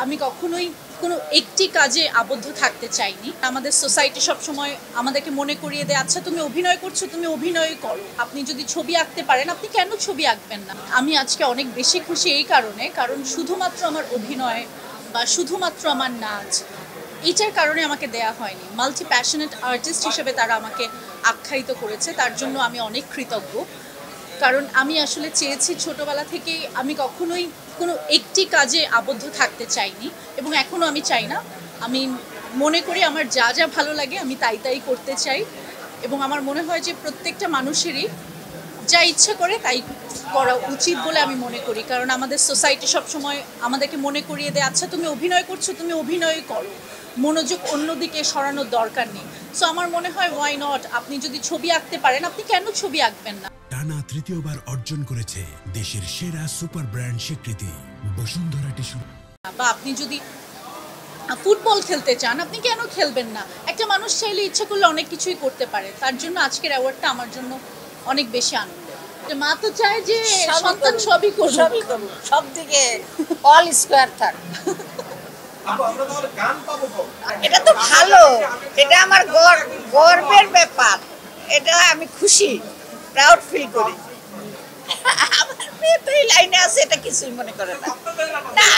আমি কখনোই কোনো একটি কাজে আবদ্ধ থাকতে চাইনি। আমাদের সোসাইটি সবসময় আমাদেরকে মনে করিয়ে দেয়, আচ্ছা তুমি অভিনয় করছো, তুমি অভিনয় করো, আপনি যদি ছবি আঁকতে পারেন আপনি কেন ছবি আঁকবেন না। আমি আজকে অনেক বেশি খুশি এই কারণে, কারণ শুধুমাত্র আমার অভিনয় বা শুধুমাত্র আমার নাচ এটার কারণে আমাকে দেয়া হয়নি। মাল্টি প্যাশনেট আর্টিস্ট হিসেবে তারা আমাকে আখ্যায়িত করেছে, তার জন্য আমি অনেক কৃতজ্ঞ। কারণ আমি আসলে চেয়েছি ছোটোবেলা থেকেই, আমি কখনোই কোনো একটি কাজে আবদ্ধ থাকতে চাইনি এবং এখনও আমি চাই না। আমি মনে করি আমার যা যা ভালো লাগে আমি তাই করতে চাই এবং আমার মনে হয় যে প্রত্যেকটা মানুষেরই যা ইচ্ছা করে তাই করা উচিত বলে আমি মনে করি। কারণ আমাদের সোসাইটি সবসময় আমাদেরকে মনে করিয়ে দেয়, আচ্ছা তুমি অভিনয় করছো, তুমি অভিনয় করো, মনোযোগ অন্যদিকে সরানোর দরকার নেই। সো আমার মনে হয় ওয়াই নট, আপনি যদি ছবি আঁকতে পারেন আপনি কেন ছবি আঁকবেন না। টানা তৃতীয়বার অর্জন করেছে দেশের সেরা সুপার ব্র্যান্ড স্বীকৃতি বসুন্ধরা টিস্যু। বা আপনি যদি ফুটবল খেলতে চান আপনি কেন খেলবেন না। একটা মানুষ চাইলে ইচ্ছা করলে অনেক কিছুই করতে পারে। তার জন্য আজকের অ্যাওয়ার্ডটা আমার জন্য অনেক বেশি আনন্দের। মা তো চায় যে সন্তান সবই করুক, সব দিকে অল স্কোয়ার থাক। এটা তো ভালো, এটা আমার গর্বের ব্যাপার, এটা আমি খুশি, প্রাউড ফিল করি। আমার মেয়ে তো এই লাইনে আছে, এটা কিছুই মনে করে না, না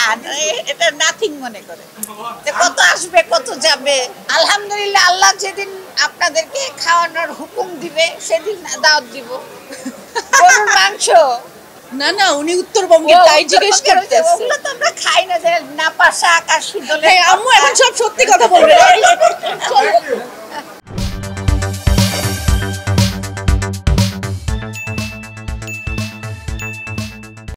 এটা নাথিং মনে করে। কত আসবে কত যাবে, আলহামদুলিল্লাহ আল্লাহ যেদিন আপনাদেরকে খাওয়ানোর হুকুম দিবে সেদিন দাওয়াত দিব। গরুর মাংস না না উনি উত্তরবঙ্গে তাই জিজ্ঞেস করতেছে। ওগুলো তো আমরা খাই না, যে না পাশা আকাশ দোলে। আম্মু এখন সব সত্যি কথা বলবে।